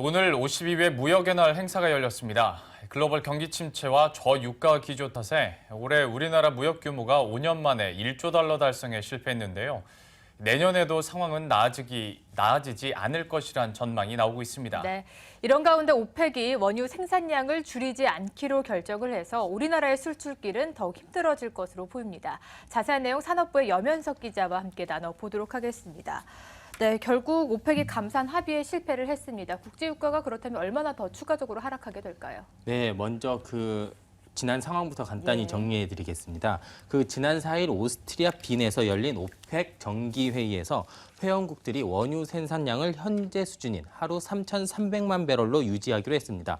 오늘 52회 무역의 날 행사가 열렸습니다. 글로벌 경기 침체와 저유가 기조 탓에 올해 우리나라 무역 규모가 5년 만에 1조 달러 달성에 실패했는데요. 내년에도 상황은 나아지지 않을 것이란 전망이 나오고 있습니다. 네, 이런 가운데 오펙이 원유 생산량을 줄이지 않기로 결정을 해서 우리나라의 수출길은 더욱 힘들어질 것으로 보입니다. 자세한 내용 산업부의 염현석 기자와 함께 나눠보도록 하겠습니다. 네, 결국 오펙이 감산 합의에 실패를 했습니다. 국제유가가 그렇다면 얼마나 더 추가적으로 하락하게 될까요? 네, 먼저 지난 상황부터 간단히 정리해드리겠습니다. 지난 4일 오스트리아 빈에서 열린 오펙 정기회의에서 회원국들이 원유 생산량을 현재 수준인 하루 3,300만 배럴로 유지하기로 했습니다.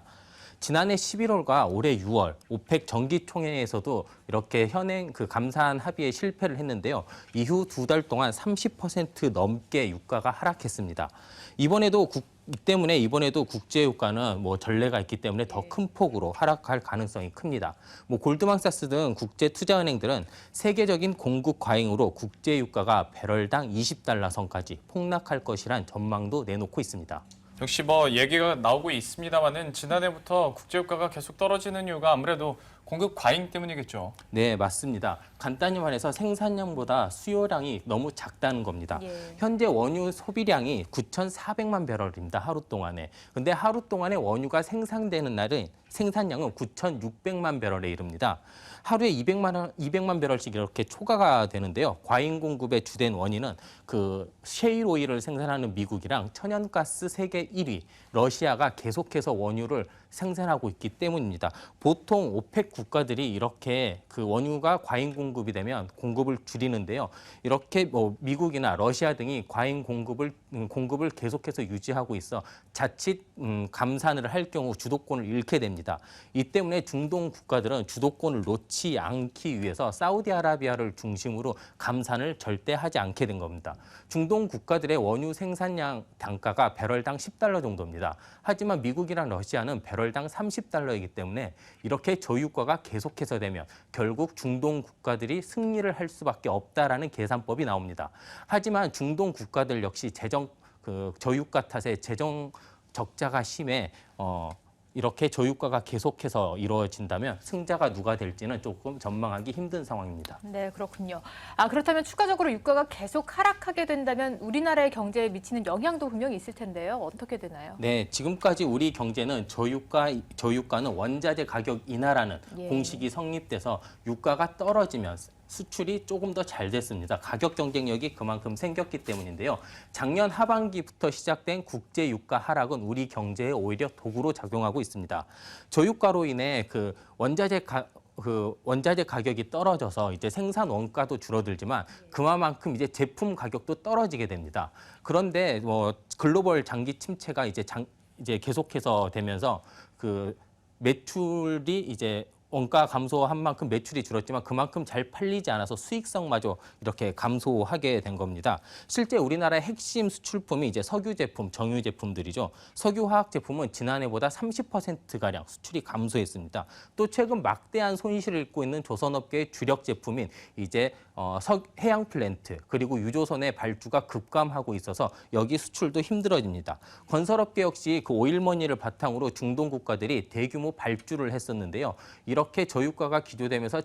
지난해 11월과 올해 6월 오펙 정기총회에서도 이렇게 현행 감산 합의에 실패를 했는데요. 이후 2달 동안 30% 넘게 유가가 하락했습니다. 이번에도 국제유가는 전례가 있기 때문에 더 큰 폭으로 하락할 가능성이 큽니다. 골드만삭스 등 국제투자은행들은 세계적인 공급 과잉으로 국제유가가 배럴당 20달러 선까지 폭락할 것이란 전망도 내놓고 있습니다. 역시 얘기가 나오고 있습니다만은 지난해부터 국제유가가 계속 떨어지는 이유가 아무래도 공급 과잉 때문이겠죠. 네, 맞습니다. 간단히 말해서 생산량보다 수요량이 너무 작다는 겁니다. 현재 원유 소비량이 9,400만 배럴입니다. 하루 동안에. 근데 하루 동안에 원유가 생산되는 날은 생산량은 9,600만 배럴에 이릅니다. 하루에 200만 배럴씩 이렇게 초과가 되는데요. 과잉 공급의 주된 원인은 셰일 오일을 생산하는 미국이랑 천연가스 세계 1위 러시아가 계속해서 원유를 생산하고 있기 때문입니다. 보통 오펙 국가들이 이렇게 원유가 과잉 공급이 되면 공급을 줄이는데요. 이렇게 미국이나 러시아 등이 과잉 공급을 계속해서 유지하고 있어 자칫 감산을 할 경우 주도권을 잃게 됩니다. 이 때문에 중동 국가들은 주도권을 놓지 않기 위해서 사우디아라비아를 중심으로 감산을 절대 하지 않게 된 겁니다. 중동 국가들의 원유 생산량 단가가 배럴당 10달러 정도입니다. 하지만 미국이랑 러시아는 배럴당 30달러이기 때문에 이렇게 저유가가 계속해서 되면 결국 중동 국가들이 승리를 할 수밖에 없다라는 계산법이 나옵니다. 하지만 중동 국가들 역시 저유가 탓에 재정 적자가 심해 이렇게 저유가가 계속해서 이루어진다면 승자가 누가 될지는 조금 전망하기 힘든 상황입니다. 네, 그렇군요. 그렇다면 추가적으로 유가가 계속 하락하게 된다면 우리나라의 경제에 미치는 영향도 분명히 있을 텐데요. 어떻게 되나요? 네, 지금까지 우리 경제는 저유가는 원자재 가격 인하라는 공식이 성립돼서 유가가 떨어지면 수출이 조금 더 잘 됐습니다. 가격 경쟁력이 그만큼 생겼기 때문인데요. 작년 하반기부터 시작된 국제 유가 하락은 우리 경제에 오히려 도구로 작용하고 있습니다. 저유가로 인해 원자재 가격이 떨어져서 이제 생산 원가도 줄어들지만 그만큼 이제 제품 가격도 떨어지게 됩니다. 그런데 글로벌 장기 침체가 이제 계속해서 되면서 매출이 이제 원가 감소한 만큼 매출이 줄었지만 그만큼 잘 팔리지 않아서 수익성마저 이렇게 감소하게 된 겁니다. 실제 우리나라의 핵심 수출품이 이제 석유 제품, 정유 제품들이죠. 석유 화학 제품은 지난해보다 30%가량 수출이 감소했습니다. 또 최근 막대한 손실을 입고 있는 조선업계의 주력 제품인 이제 해양 플랜트 그리고 유조선의 발주가 급감하고 있어서 여기 수출도 힘들어집니다. 건설업계 역시 오일머니를 바탕으로 중동 국가들이 대규모 발주를 했었는데요. 이렇게 저유가가 기조되면서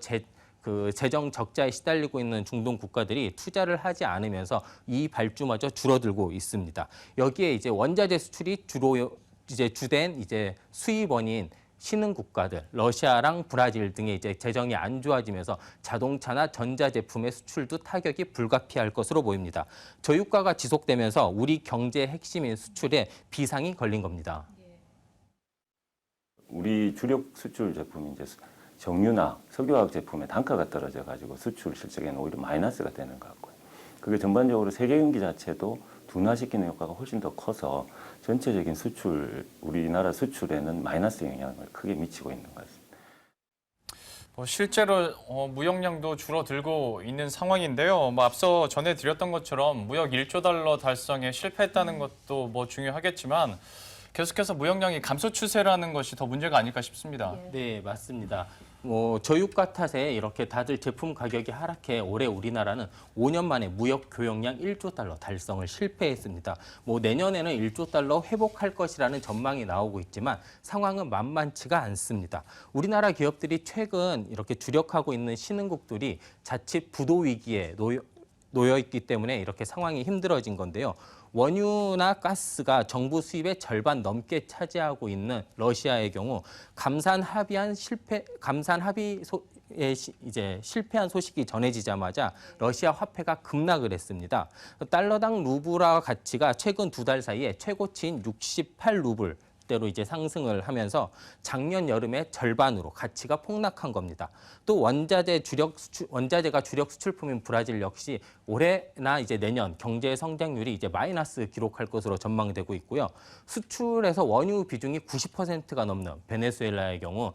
재정 적자에 시달리고 있는 중동 국가들이 투자를 하지 않으면서 이 발주마저 줄어들고 있습니다. 여기에 이제 원자재 수출이 주로 주된 수입원인 신흥 국가들, 러시아랑 브라질 등의 이제 재정이 안 좋아지면서 자동차나 전자제품의 수출도 타격이 불가피할 것으로 보입니다. 저유가가 지속되면서 우리 경제의 핵심인 수출에 비상이 걸린 겁니다. 우리 주력 수출 제품인 정유나 석유화학 제품의 단가가 떨어져가지고 수출 실적에는 오히려 마이너스가 되는 것 같고요. 그게 전반적으로 세계 경기 자체도 둔화시키는 효과가 훨씬 더 커서 전체적인 우리나라 수출에는 마이너스 영향을 크게 미치고 있는 것 같습니다. 실제로 무역량도 줄어들고 있는 상황인데요. 앞서 전해드렸던 것처럼 무역 1조 달러 달성에 실패했다는 것도 중요하겠지만 계속해서 무역량이 감소 추세라는 것이 더 문제가 아닐까 싶습니다. 네, 맞습니다. 저유가 탓에 이렇게 다들 제품 가격이 하락해 올해 우리나라는 5년 만에 무역 교역량 1조 달러 달성을 실패했습니다. 내년에는 1조 달러 회복할 것이라는 전망이 나오고 있지만 상황은 만만치가 않습니다. 우리나라 기업들이 최근 이렇게 주력하고 있는 신흥국들이 자칫 부도 위기에 놓여 있기 때문에 이렇게 상황이 힘들어진 건데요. 원유나 가스가 정부 수입의 절반 넘게 차지하고 있는 러시아의 경우 감산 합의에 이제 실패한 소식이 전해지자마자 러시아 화폐가 급락을 했습니다. 달러당 루블화 가치가 최근 2달 사이에 최고치인 68루블 대로 이제 상승을 하면서 작년 여름에 절반으로 가치가 폭락한 겁니다. 또 원자재가 주력 수출품인 브라질 역시 올해나 이제 내년 경제 성장률이 이제 마이너스 기록할 것으로 전망되고 있고요. 수출에서 원유 비중이 90%가 넘는 베네수엘라의 경우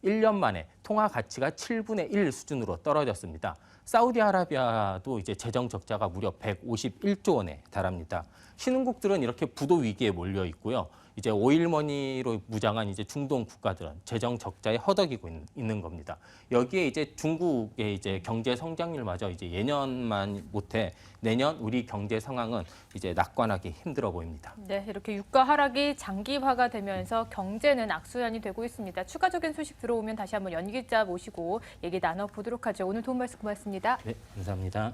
1년 만에 통화 가치가 7분의 1 수준으로 떨어졌습니다. 사우디아라비아도 이제 재정 적자가 무려 151조 원에 달합니다. 신흥국들은 이렇게 부도 위기에 몰려 있고요. 이제 오일머니로 무장한 이제 중동 국가들은 재정 적자에 허덕이고 있는 겁니다. 여기에 이제 중국의 이제 경제 성장률마저 이제 예년만 못해 내년 우리 경제 상황은 이제 낙관하기 힘들어 보입니다. 네, 이렇게 유가 하락이 장기화가 되면서 경제는 악순환이 되고 있습니다. 추가적인 소식 들어오면 다시 한번 연 기자 모시고 얘기 나눠보도록 하죠. 오늘 도움 말씀 고맙습니다. 네, 감사합니다.